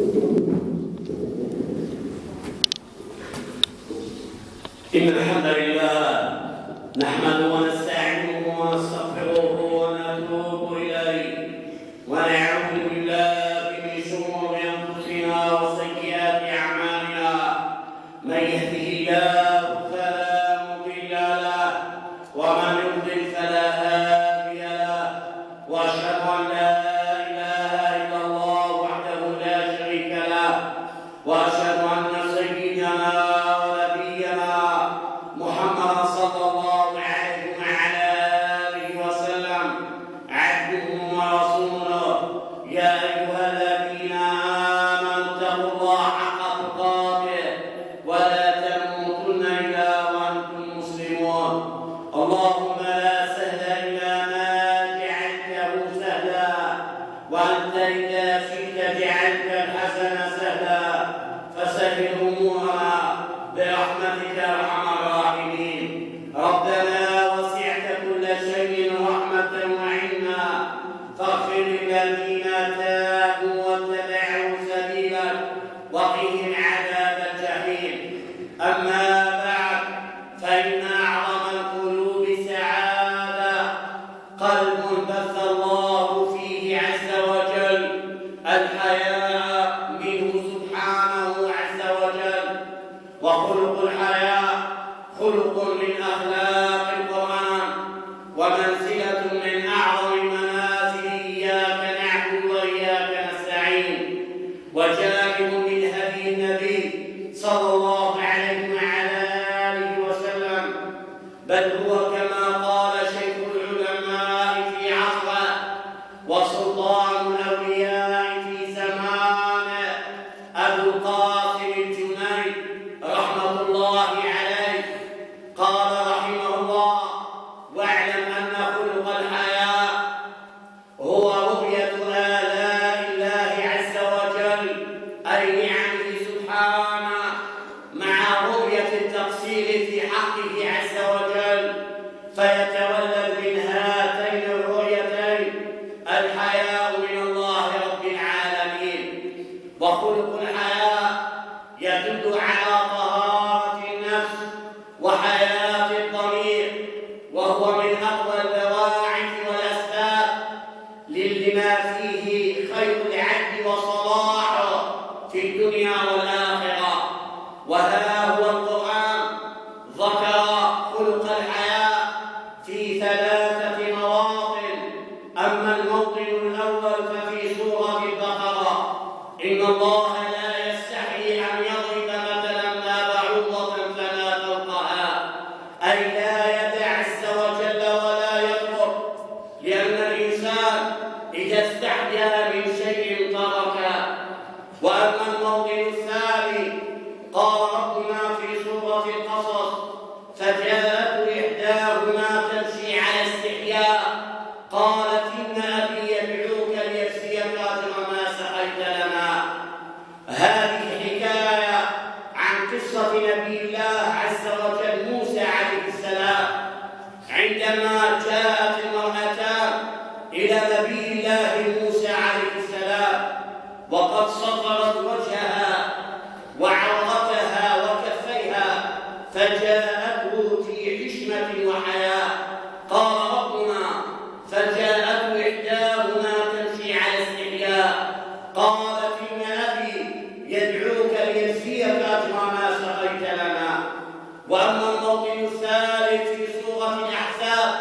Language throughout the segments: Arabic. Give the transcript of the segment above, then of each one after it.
إن الحمد لله نحمده ونستعينه ونستغفره ونتوب إليه ونعوذ بالله من شرور أنفسنا وسيئات أعمالنا. من يهده الله فلا مضل له ومن يضلل فلا هادي له، وأشهد أن لا إله إلا الله وحده لا شريك له، وأشهد أن سيدنا صلى الله عليه وعلى آله وسلم عبده ورسوله. يا أيها الذين آمنوا اتقوا الله حق تقاته ولا تموتن إلا وأنتم مسلمون. اللهم لا سهل إلا ما جعلته سهلا، وأنت إذا شئت جعلت الحسن سهلا، فسهل أمورنا برحمتك يا أرحم الراحمين. ربنا وسعت كل شيء رحمة وعلما، فاغفر للذين تابوا واتبعوا سبيلك وقهم عذاب الجحيم. أما بعد، فإن أعظم القلوب سعادة قلب بث الله فيه عز وجل الحياء منه سبحانه عز وجل. وخلق الحياء خلق من أخلاق القرآن، ومنزلة من أعظم منازل إياك نعبد وإياك نستعين، وجانب من هدي النبي صلى الله عليه وعلى آله وسلم، بل هو كما قال شيخ العلماء في عصره وسلطان الأولياء في زمانه أبو القاسم الجنيد رحمة الله عليه، قال رحمه الله: واعلم أن خلق الحياء هو رؤية آلاء الله عز وجل أي نعمه سبحانه، مع رؤية التقصير في حقه عز وجل، فيتولد من هاتين الرؤيتين الحياء من الله رب العالمين. وخلق الحياء يدل على طهارة النفس وحياة الضمير، وهو من أقوى البواعث والأسباب لما فيه خير العبد وصلاحه في الدنيا والآخرة. وها هو القرآن ذكر خلق الحياء في 3 مواطن. أما الموطن الأول ففي سورة البقرة: إن الله لا يستحيي أن يضرب مثلا ما بعوضة فما فوقها، أي لا يدع عز وجل ولا يترك، لأن الإنسان إذا استحيا من شيء تركه. وأما الموطن الثاني قال ربنا في سورة القصص: فجاءت إحداهما تمشي على استحياء قالت إن أبي يدعوك ليجزيك أجر ما سقيت لنا. هذه حكاية عن قصة نبي الله عز وجل موسى عليه السلام، عندما جاءت المرأتان إلى نبي الله موسى عليه السلام وقد سطرت وجهها وعورتها وكفيها، فجاءته في حشمة وحياء. قال ربنا: فجاءته إحداهما تمشي على استحياء قالت إن أبي يدعوك ليجزيك أجر ما سقيت لنا. وأما الموطن الثالث في سورة الأحزاب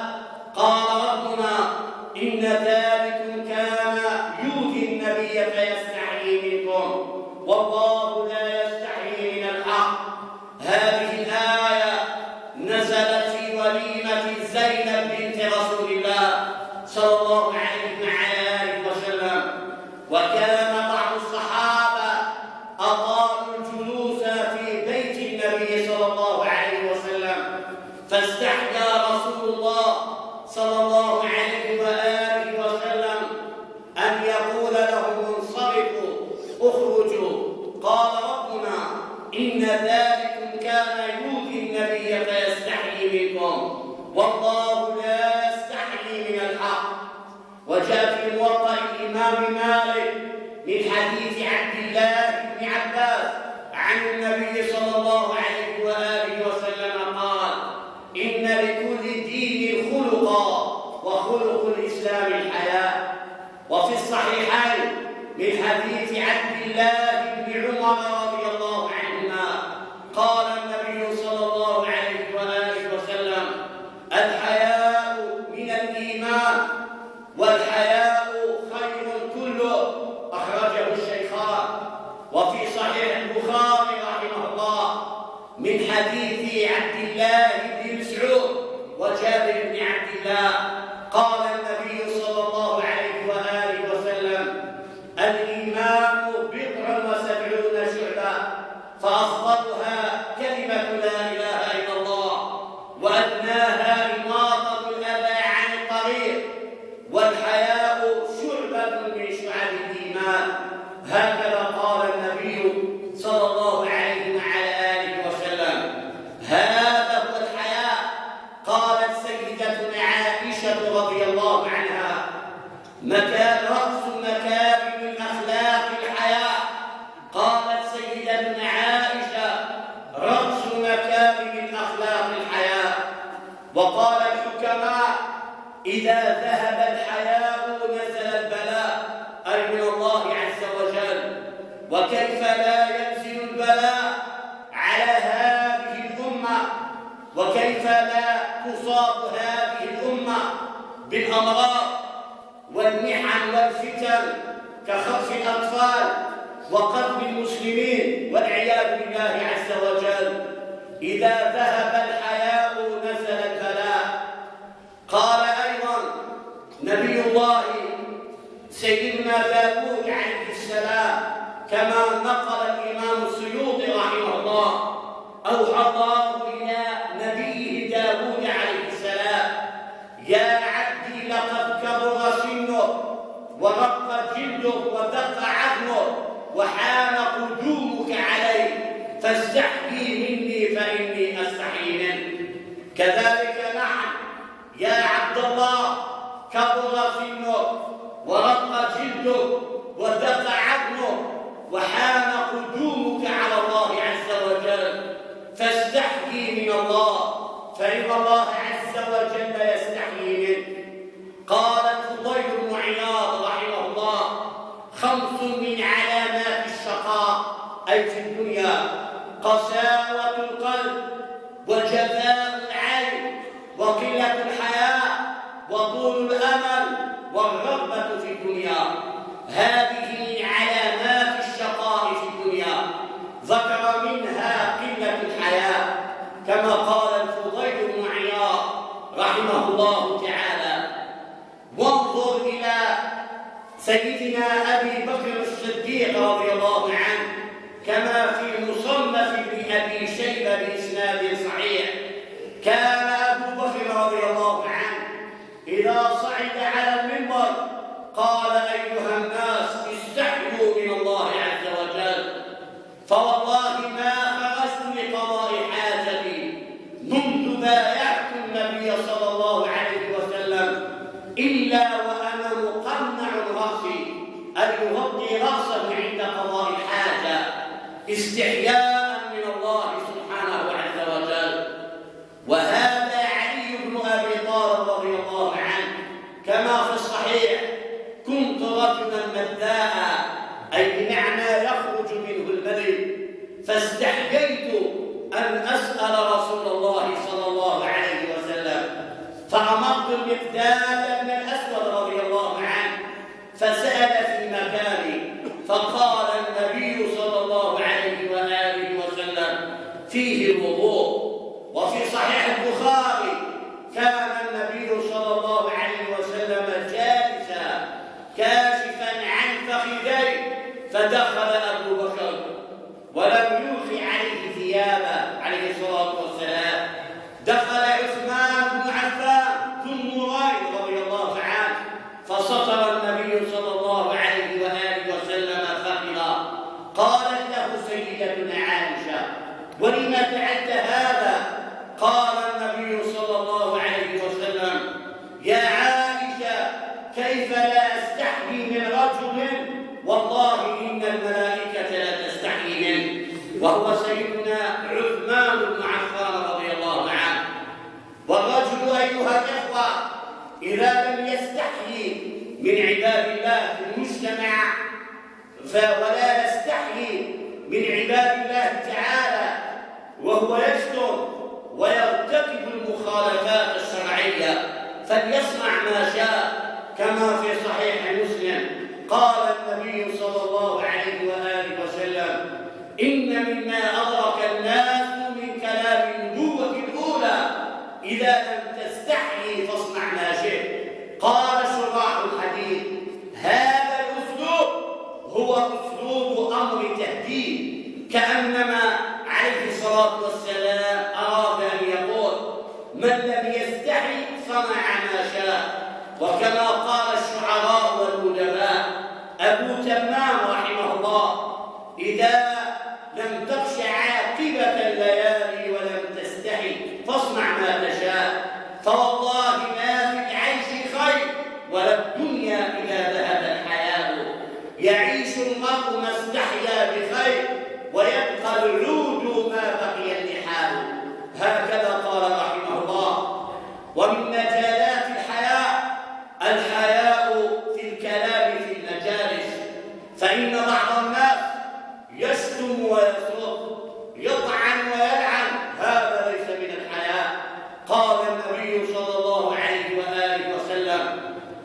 قال ربنا: إن ذلكم كان يؤذي النبي فيستحيي منكم والله لا يستحيي من الحق. هذه الآية نزلت في وليمة زينب بنت رسول الله صلى الله عليه وعلى آله وسلم. وكان بعض الصحابة أطالوا الجلوس في بيت النبي صلى الله عليه وسلم، فاستحيا رسول الله صلى الله عليه وآله وسلم أن يقول لهم: انصرفوا اخرجوا. قال ربنا: إن ذلكم كان يؤذي النبي فيستحيي منكم والله لا يستحيي من الحق. وجاء في موطأ الإمام مالك من حديث عبد الله عن النبي صلى الله عليه وآله وسلم قال: إن لكل دين خلقا، وخلق الإسلام الحياء. وفي الصحيحين من حديث عبد الله بن عمر رضي الله عنهما قال النبي صلى الله عليه وآله وسلم: الحياء من الإيمان، والحياء خير كله. أخرجه الشيخان. وفي صحيح البخاري رحمه الله من حديث عبد الله بن مسعود وجابر بن عبد الله قال النبي صلى الله عليه وآله وسلم: الإيمان 70 شعبة، فأفضلها كلمة لا إله إلا الله، وأدناها إماطة الأذى عن الطريق، والحياء شعبة من شعب الإيمان. هكذا قال النبي صلى الله عليه وعلى آله وسلم. هذا هو الحياء. قالت سيدتنا عائشة رضي الله عنها: رأس مكارم الأخلاق الحياء. قالت سيدتنا عائشة: رأس مكارم الأخلاق الحياء. وقال الحكماء: إذا ذهب الحياء نزل البلاء، أي من الله عز وجل. وكيف لا ينزل البلاء على هذه الأمة؟ وكيف لا تصاب هذه الأمة بالأمراض والمحن والفتن كخطف الأطفال وقتل المسلمين والعياذ بالله عز وجل؟ إذا ذهب الحياء نزل البلاء. قال أيضا نبي الله سيدنا داود عليه السلام كما نقل الإمام السيوطي رحمه الله: أوحى الله إلى نبيه داود عليه السلام: يا عبدي لقد كبر سنك ورق جلدك ودق عظمك وحان قدومك علي، فاستحيي مني فإني أستحيي منك. كذلك نحن يا عبد الله كبر سنك ورق جلدك ودق عظمك وحان قدومك على الله عز وجل، فاستحيي من الله فإن الله عز وجل يستحيي منك. قال الفضيل بن عياض رحمه الله: 5 من علامات الشقاء أي في الدنيا: قساوة القلب، وجفاء العين، وقلة الحياء، وطول الأمل، والرغبة في الدنيا. هذه من علامات الشقاء في الدنيا. ذكر منها قلة الحياء كما قال الفضيل بن عياض رحمه الله تعالى. وانظر إلى سيدنا أبي بكر الصديق رضي الله عنه كما في مصنف ابن أبي شيبة بإسناد صحيح. كان أبو بكر رضي الله عنه إذا صعد على المنبر قال: أيها الناس استحيوا من الله عز وجل، فوالله ما خرجت لقضاء حاجتي منذ بايعت النبي صلى الله عليه وسلم إلا وأنا مقنع رأسي، أن يغطي رأسه عند قضاء الحاجة استحياء من الله سبحانه عز وجل. وهذا علي بن أبي طالب رضي الله عنه كما في الصحيح: كنت رجلا مداء، أي بمعنى يخرج منه المذي، فاستحييت أن أسأل رسول الله صلى الله عليه وسلم، فأمرت المقداد بن الأسود رضي الله عنه فسأل في مكاني، فقال النبي صلى الله عليه وآله وسلم: فيه الوضوء. وفي صحيح البخاري كان النبي صلى الله عليه وسلم جالسا كاشفا عن فخذيه، فدخل أبو بكر ولم يلقي عليه ثيابه عليه الصلاة والسلام. دخل عثمان بن عفان ذو النورين رضي الله عنه، فسطر النبي صلى الله عليه وآله وسلم فخذه. قالت له سيدتنا عائشة: ولم فعلت هذا؟ قال النبي صلى الله عليه وسلم: يا عائشة، كيف لا أستحيي من رجل والله إن الملائكة لا تستحيي منه. وهو سيدنا عثمان بن عفان رضي الله عنه. والرجل أيها الإخوة إذا لم يستحيي من عباد الله في المجتمع ولا يستحيي من عباد الله تعالى وهو يشتم ويرتكب المخالفات الشرعية فليصنع ما شاء، كما في صحيح مسلم قال النبي صلى الله عليه وآله وسلم: إن مما أدرك الناس من كلام النبوة الأولى إذا لم تستحيي فاصنع ما شئت. قال شراح الحديث: هذا الأسلوب هو أسلوب أمر تهديد، كأنما عليه الصلاة والسلام أراد أن يقول: من لم يستحي صنع ما شاء. وكما قال الشعراء والأدباء أبو تمام رحمه الله: إذا لم تخش عاقبة الليالي ولم تستحي فاصنع ما تشاء، فوالله ما في العيش خير ولا الدنيا إذا ذهب الحياء. يعيش المرء ما استحيا بخير ويبقى العود ما بقي اللحال. هكذا قال رحمه الله. ومن مجالات الحياء في الكلام في المجالس، فإن بعض الناس يشتم ويسب، يطعن ويلعن، هذا ليس من الحياء. قال النبي صلى الله عليه وآله وسلم: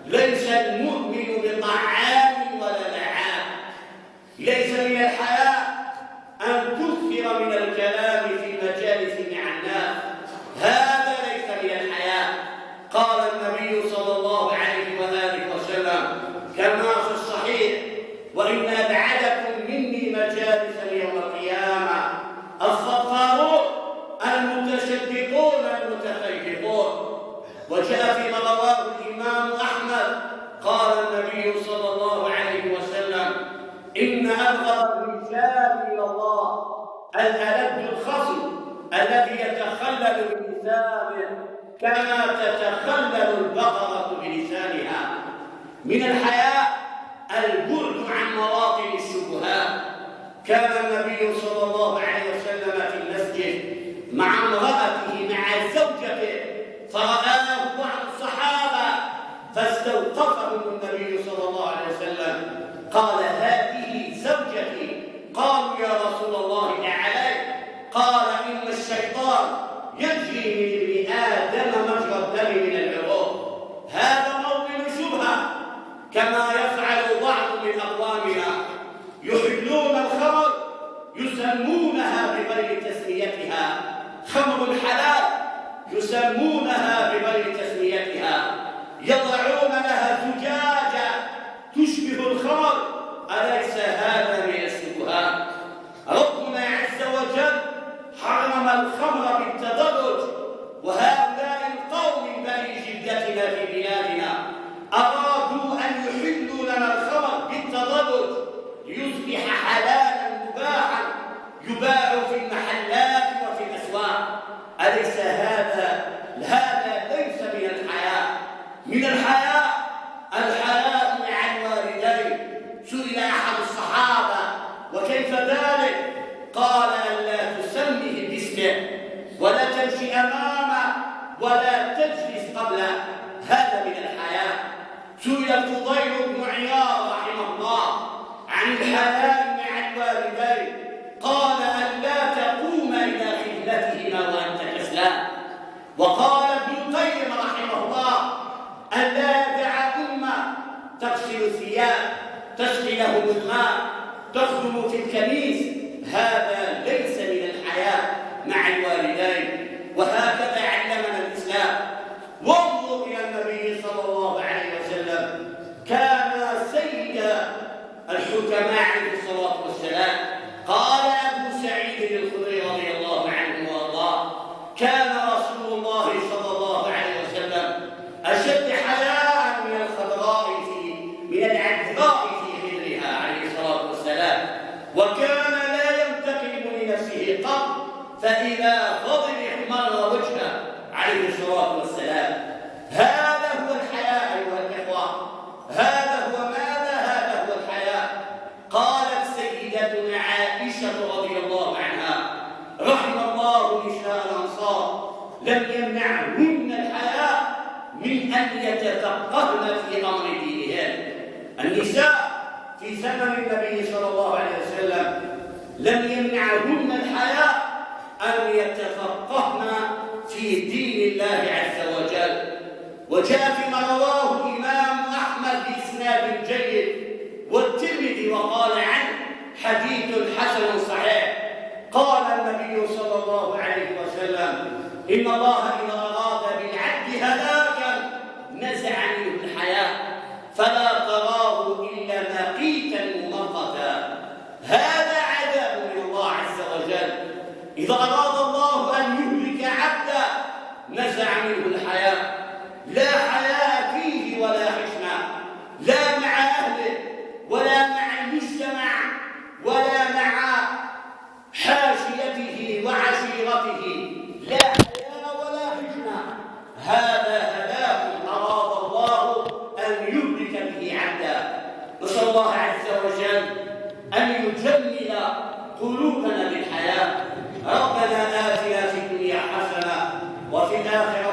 ليس المؤمن بطعان ولا لعان. ليس من الحياء أن تكثر من الكلام في المجالس مع الناس، هذا ليس من الحياء. قال النبي صلى الله عليه وآله وسلم كما في الصحيح: وإن أبعدكم مني مجالسا يوم القيامة الصفارون المتشدقون المتخيفون. وجاء فيما رواه الإمام أحمد قال النبي صلى الله عليه وسلم: إن أبغض الرجال إلى الله الألد الخصم الذي يتخلل بلسانه كما تتخلل البقرة بلسانها. من الحياء البعد عن مواطن الشبهات. كان النبي صلى الله عليه وسلم في المسجد مع امرأته مع زوجته، فرآه بعض الصحابة فاستوقفهم النبي صلى الله عليه وسلم قال: هذه زوجتي. قالوا: يا رسول الله أعليك؟ قال: إن الشيطان يجري من ابن آدم مجرى الدم من العروق. هذا موطن شبهة، كما يفعل بعض من أقوامنا يحلون الخمر يسمونها بغير تسميتها، خمر الحلال يسمونها بغير تسميتها، يضعون لها زجاجة تشبه الخمر. أليس هذا من الشبهات؟ ربنا عز وجل حرم الخمر بالتدرج، وهؤلاء القوم بني جدتنا في بلادنا أرادوا أن يحلوا لنا الخمر بالتدرج ليصبح حلالا مباحا يباع في المحلات وفي الأسواق. أليس هذا ليس من الحياء. من الحياء مع الوالدين. سئل أحد الصحابة: وكيف ذلك؟ قال: ألا تسميه باسمه ولا تمشي أمامه ولا تجلس قبله، هذا من الحياء. سئل الفضيل بن عياض رحمه الله عن الحياء مع الوالدين، قال: ألا تقوم إلى خدمتهما وأنت كسلان. وقال ابن القيم رحمه الله: ألا يدع أمة تغسل الثياب، تسقي لهم الماء، تخدم في الكنيس، هذا ليس من الحياء مع الوالدين. وهكذا علمنا الإسلام. وانظر إلى النبي صلى الله عليه وسلم، كان سيد الحكماء عليه الصلاة والسلام. قال أبو سعيد الخدري رضي الله عنه وارضاه: كان رسول الله صلى الله عليه وسلم أشد حياء من العذراء في خدرها عليه الصلاة والسلام، وكان لا ينتقم لنفسه قط، فإذا غضب احمر وجهه عليه الصلاة والسلام. هذا هو الحياء أيها الإخوة. هذا هو الحياء. قالت سيدتنا عائشة عائشة رضي الله عنها: رحم الله نساء الأنصار لم يمنعهن الحياء من أن يتفقهن في أمر دينهن. النساء في زمن النبي صلى الله عليه وسلم لم يمنعهن الحياء أن يتفقهن في دين الله عز وجل. وجاء فيما رواه الإمام أحمد بإسناد جيد والترمذي وقال عنه: حديث حسن صحيح. قال النبي صلى الله عليه وسلم: إن الله إذا أراد بالعبد هلاكا نزع منه الحياة فلا تراه إلا مقيتا ممقتا. هذا عذاب من الله عز وجل. إذا أراد الله أن يهلك عبدا نزع منه الحياة، لا حياء فيه ولا حشمة، لا مع أهله ولا مع المجتمع ولا مع حاشيته وعشيرته، لا حياء ولا حشمة. هذا هلاك أراد الله أن يهلك به عبدا. نسأل الله عز وجل أن يجمل قلوبنا بالحياة. ربنا آتنا في الدنيا حسنة وفي الآخرة